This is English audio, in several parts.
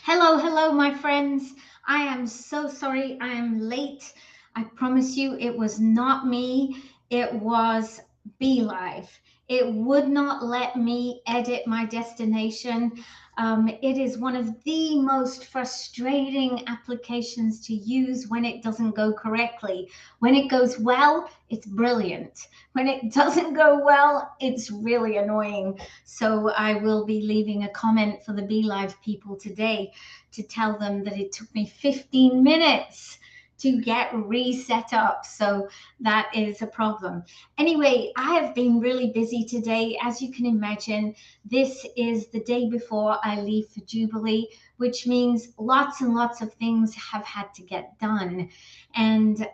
Hello, hello, my friends. I am so sorry I am late. I promise you it was not me. It was BeLive. It would not let me edit my destination. It is one of the most frustrating applications to use when it doesn't go correctly. When it goes well, it's brilliant. When it doesn't go well, it's really annoying. So I will be leaving a comment for the BeLive people today to tell them that it took me 15 minutes to get reset up. So that is a problem. Anyway, I have been really busy today. As you can imagine, this is the day before I leave for Jubilee, which means lots and lots of things have had to get done. And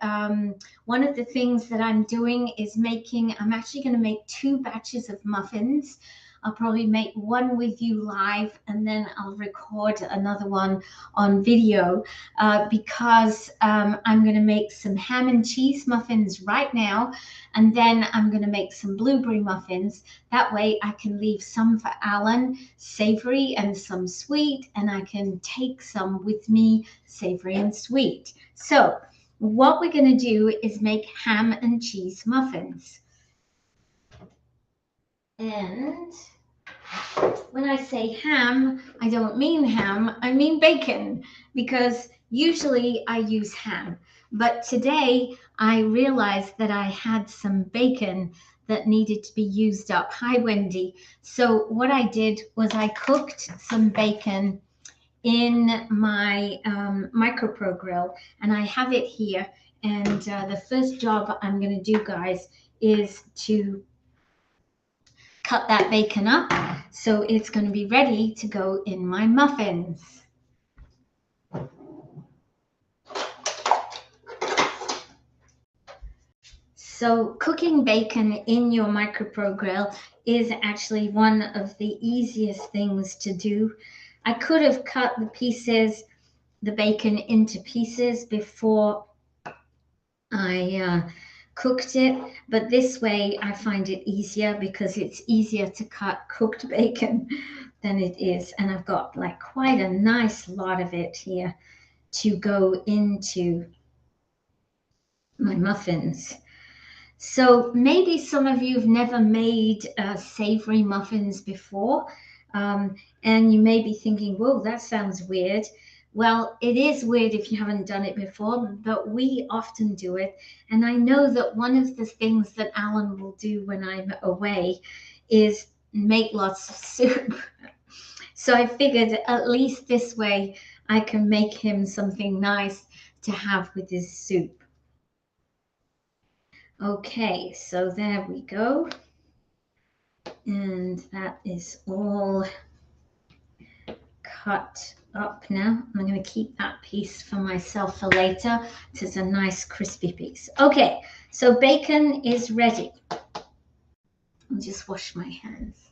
one of the things that I'm doing is I'm actually going to make 2 batches of muffins. I'll probably make one with you live and then I'll record another one on video because I'm going to make some ham and cheese muffins right now, and then I'm going to make some blueberry muffins. That way I can leave some for Alan, savory and some sweet, and I can take some with me, savory and sweet. So what we're going to do is make ham and cheese muffins. And when I say ham, I don't mean ham, I mean bacon, because usually I use ham. But today I realized that I had some bacon that needed to be used up. Hi, Wendy. So what I did was I cooked some bacon in my micro grill, and I have it here. And the first job I'm going to do, guys, is to cut that bacon up so it's going to be ready to go in my muffins. So cooking bacon in your micro grill is actually one of the easiest things to do. I could have cut the bacon into pieces before I cooked it, but this way I find it easier because it's easier to cut cooked bacon than it is. And I've got like quite a nice lot of it here to go into my muffins. So maybe some of you have never made savory muffins before, and you may be thinking, whoa, that sounds weird. Well, it is weird if you haven't done it before, but we often do it. And I know that one of the things that Alan will do when I'm away is make lots of soup. So I figured at least this way I can make him something nice to have with his soup. Okay, so there we go. And that is all cut up now. I'm going to keep that piece for myself for later. It's a nice crispy piece. Okay, so bacon is ready. I'll just wash my hands.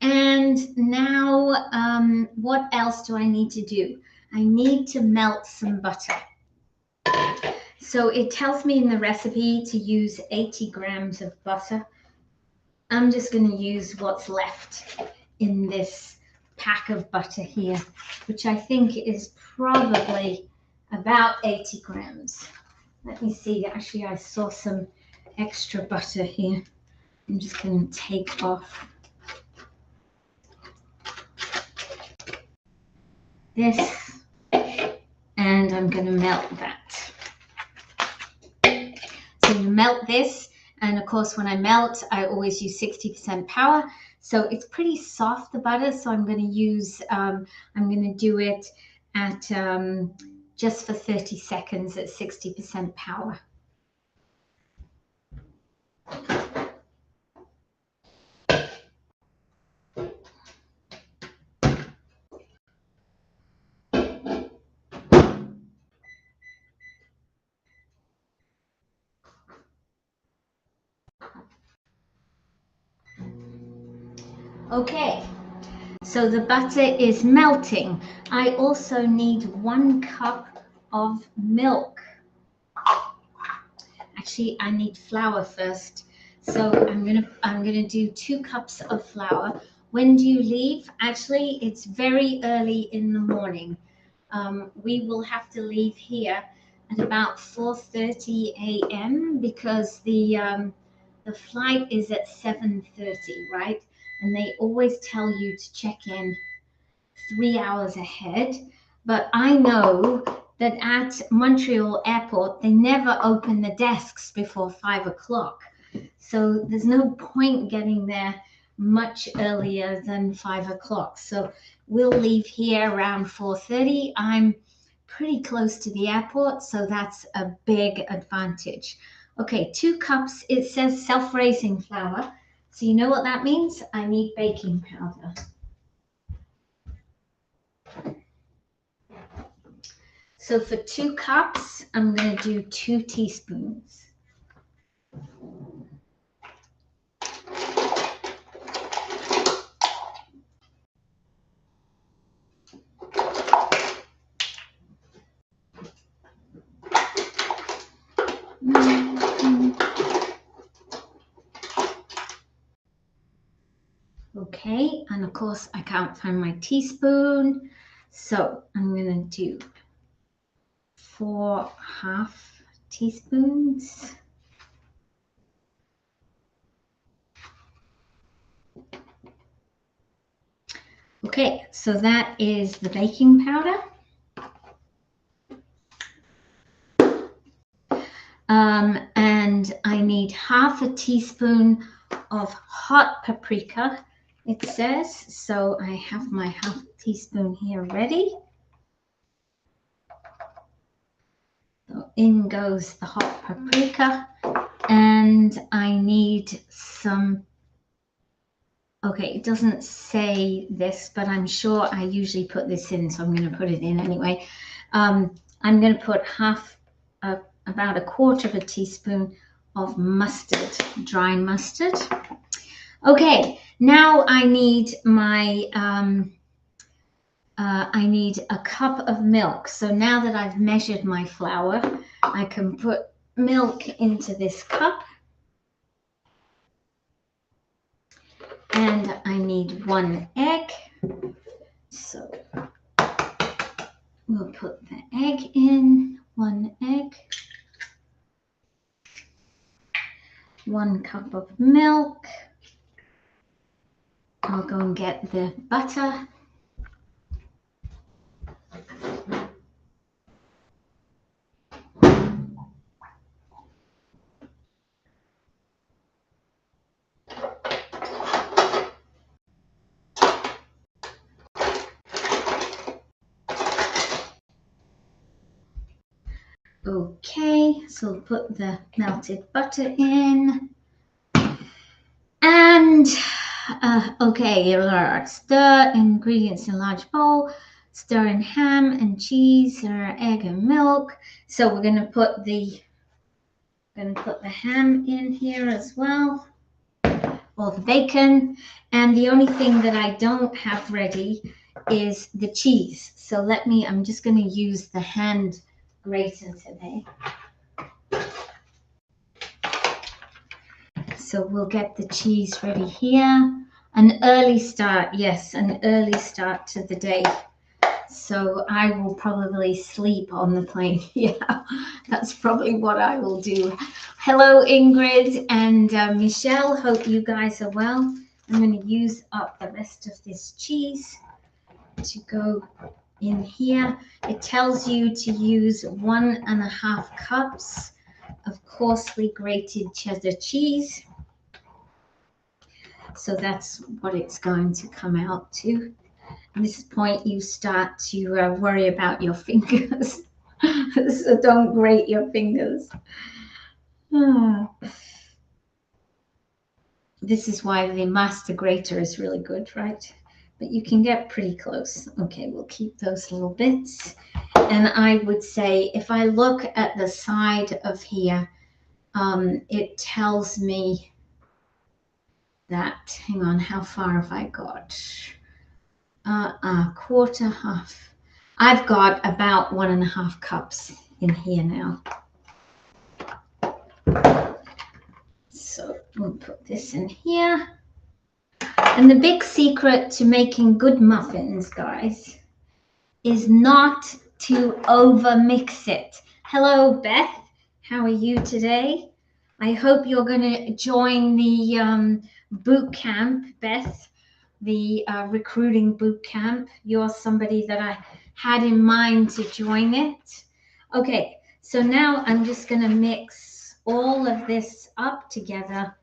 And now, what else do I need to do? I need to melt some butter. So it tells me in the recipe to use 80 grams of butter. I'm just going to use what's left in this pack of butter here, which I think is probably about 80 grams. Let me see. Actually, I saw some extra butter here. I'm just going to take off this, and I'm going to melt that. So you melt this, and of course when I melt I always use 60% power, so it's pretty soft, the butter. So I'm going to use I'm going to do it at just for 30 seconds at 60% power. Okay, so the butter is melting. I also need 1 cup of milk. actually I need flour first. So I'm gonna do 2 cups of flour. When do you leave? Actually, it's very early in the morning. We will have to leave here at about 4:30 a.m. because the flight is at 7:30, right? And they always tell you to check in 3 hours ahead. But I know that at Montreal Airport, they never open the desks before 5 o'clock. So there's no point getting there much earlier than 5 o'clock. So we'll leave here around 4:30. I'm pretty close to the airport, so that's a big advantage. Okay, 2 cups. It says self-raising flour. So you know what that means? I need baking powder. So for 2 cups, I'm going to do 2 teaspoons. Okay, and of course I can't find my teaspoon, so I'm going to do 4 half teaspoons. Okay, so that is the baking powder. And I need half a teaspoon of hot paprika, it says. So I have my half teaspoon here ready. So in goes the hot paprika. And I need some, okay, it doesn't say this, but I'm sure I usually put this in, so I'm going to put it in anyway. I'm going to put about 1/4 teaspoon of mustard, dry mustard. Okay, now I need I need a cup of milk. So now that I've measured my flour, I can put milk into this cup. And I need 1 egg. So we'll put the egg in, 1 egg. 1 cup of milk. I'll go and get the butter. Okay, so we'll put the melted butter in. And okay, stir ingredients in large bowl. Stir in ham and cheese or egg and milk. So we're going to put the ham in here as well, or the bacon. And the only thing that I don't have ready is the cheese. So I'm just going to use the hand grater today. So we'll get the cheese ready here. An early start, yes, an early start to the day. So I will probably sleep on the plane. Yeah, that's probably what I will do. Hello, Ingrid and Michelle. Hope you guys are well. I'm going to use up the rest of this cheese to go in here. It tells you to use 1.5 cups of coarsely grated cheddar cheese. So that's what it's going to come out to. At this point, you start to worry about your fingers. So don't grate your fingers. This is why the master grater is really good, right? But you can get pretty close. Okay, we'll keep those little bits. And I would say if I look at the side of here, it tells me that, hang on, how far have I got? Quarter, half. I've got about 1.5 cups in here now. So we'll put this in here. And the big secret to making good muffins, guys, is not to over mix it. Hello, Beth. How are you today? I hope you're going to join the boot camp, Beth, the recruiting boot camp. You're somebody that I had in mind to join it. Okay, so now I'm just going to mix all of this up together.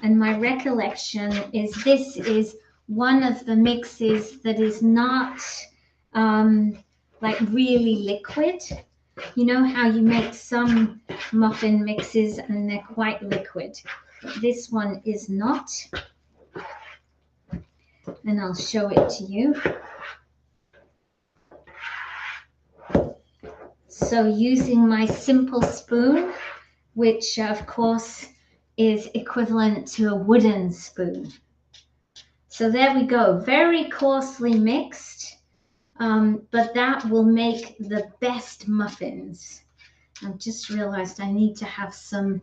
And my recollection is this is one of the mixes that is not like really liquid. You know how you make some muffin mixes and they're quite liquid. This one is not. And I'll show it to you. So using my simple spoon, which of course is equivalent to a wooden spoon. So there we go, very coarsely mixed, but that will make the best muffins. I've just realized I need to have some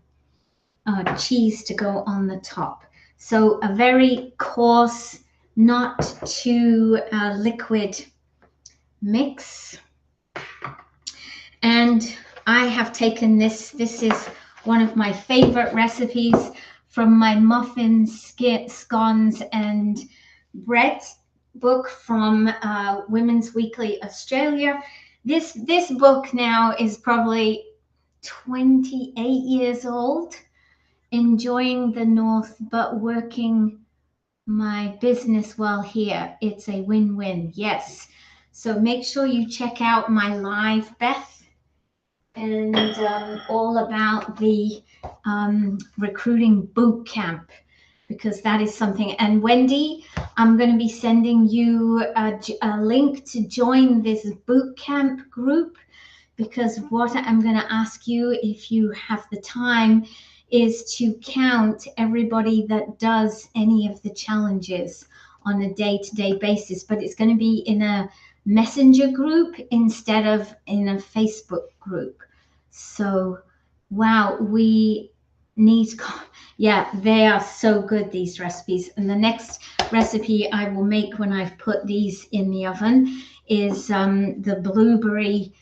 cheese to go on the top. So a very coarse, not too liquid mix. And I have taken this is one of my favorite recipes from my muffins, scones, and bread book from Women's Weekly Australia. This book now is probably 28 years old. Enjoying the North, but working my business while here. It's a win-win, yes. So make sure you check out my live, Beth, and all about the recruiting boot camp, because that is something. And Wendy, I'm going to be sending you a link to join this boot camp group, because what I'm going to ask you, if you have the time, is to count everybody that does any of the challenges on a day-to-day basis. But it's going to be in a messenger group instead of in a Facebook group. So wow, we need, yeah, they are so good, these recipes. And the next recipe I will make when I've put these in the oven is the blueberry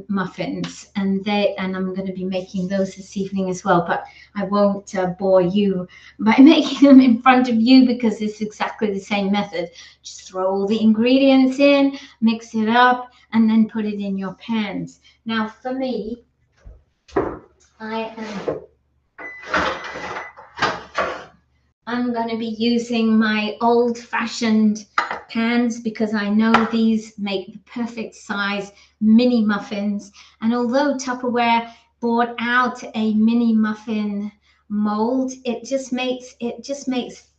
muffins, and I'm going to be making those this evening as well, but I won't bore you by making them in front of you, because it's exactly the same method. Just throw all the ingredients in, mix it up, and then put it in your pans. Now for me, I'm going to be using my old-fashioned pans, because I know these make the perfect size mini muffins. And although Tupperware bought out a mini muffin mold, it just makes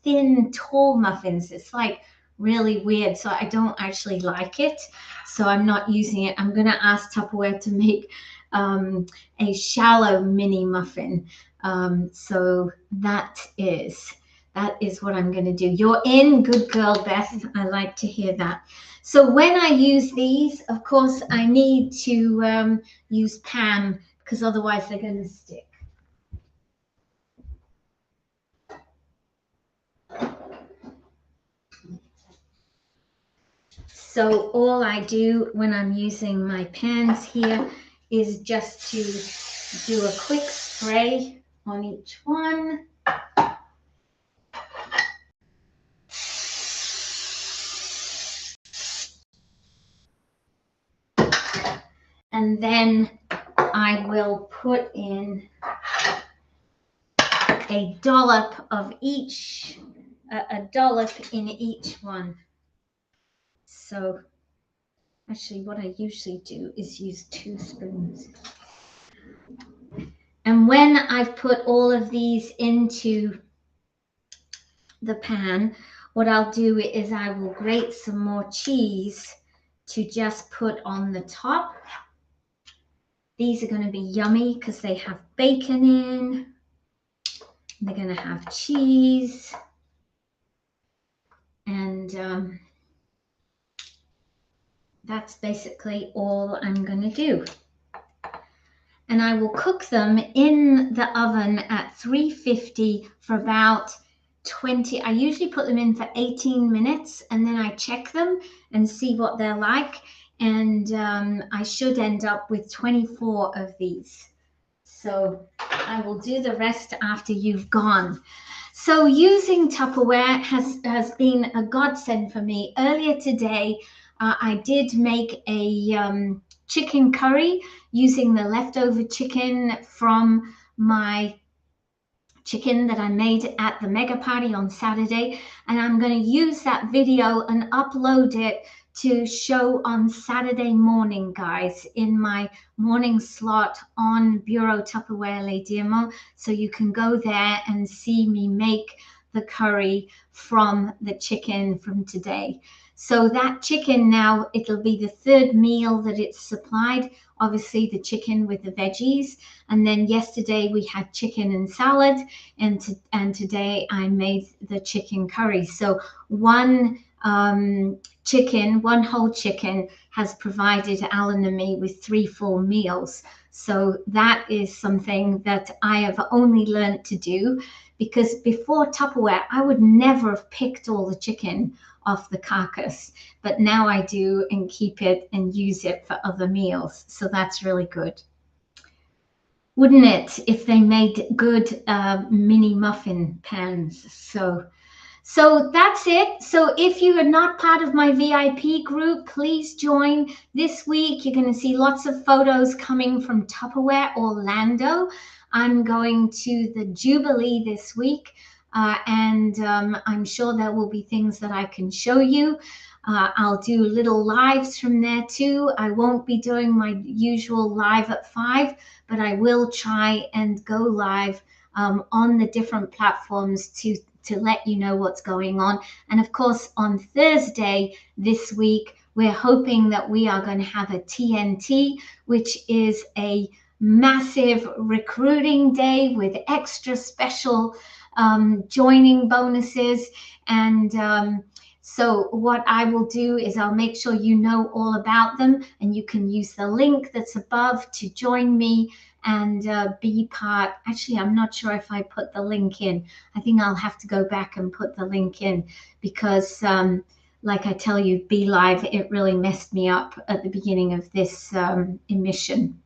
thin, tall muffins. It's like really weird, so I don't actually like it, so I'm not using it. I'm going to ask Tupperware to make a shallow mini muffin. So that is what I'm going to do. You're in, good girl, Beth. I like to hear that. So when I use these, of course, I need to use Pam, because otherwise they're going to stick. So all I do when I'm using my pans here is just to do a quick spray on each one. And then I will put in a dollop of each, a dollop in each one. So actually what I usually do is use 2 spoons. And when I've put all of these into the pan, what I'll do is I will grate some more cheese to just put on the top. These are going to be yummy because they have bacon in. They're going to have cheese. And that's basically all I'm going to do. and I will cook them in the oven at 350 for about 20. I usually put them in for 18 minutes, and then I check them and see what they're like. And I should end up with 24 of these. So I will do the rest after you've gone. So using Tupperware has been a godsend for me. Earlier today, I did make a chicken curry using the leftover chicken from my chicken that I made at the mega party on Saturday, and I'm going to use that video and upload it to show on Saturday morning, guys, in my morning slot on Bureau Tupperware Les Diamants. So you can go there and see me make the curry from the chicken from today. So that chicken now, it'll be the third meal that it's supplied. Obviously the chicken with the veggies. And then yesterday we had chicken and salad, and today I made the chicken curry. So one chicken, one whole chicken, has provided Alan and me with 3 full meals. So that is something that I have only learned to do, because before Tupperware, I would never have picked all the chicken off the carcass, but now I do and keep it and use it for other meals. So that's really good. Wouldn't it, if they made good mini muffin pans? So that's it. So if you are not part of my VIP group, please join. This week, you're going to see lots of photos coming from Tupperware Orlando. I'm going to the Jubilee this week, and I'm sure there will be things that I can show you. I'll do little lives from there too. I won't be doing my usual live at 5, but I will try and go live on the different platforms to let you know what's going on. And of course, on Thursday this week, we're hoping that we are going to have a TNT, which is a massive recruiting day with extra special joining bonuses. And so what I will do is I'll make sure you know all about them, and you can use the link that's above to join me and be part. Actually, I'm not sure if I put the link in. I think I'll have to go back and put the link in, because like I tell you, Be Live, it really messed me up at the beginning of this emission.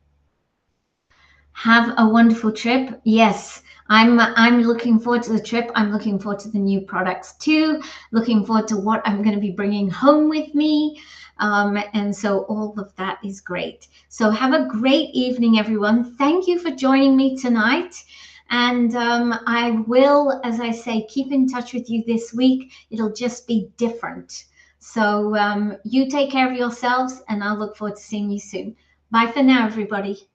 Have a wonderful trip. Yes, I'm looking forward to the trip. I'm looking forward to the new products too. Looking forward to what I'm going to be bringing home with me. And so all of that is great. So have a great evening, everyone. Thank you for joining me tonight. And I will, as I say, keep in touch with you this week. It'll just be different. So you take care of yourselves, and I'll look forward to seeing you soon. Bye for now, everybody.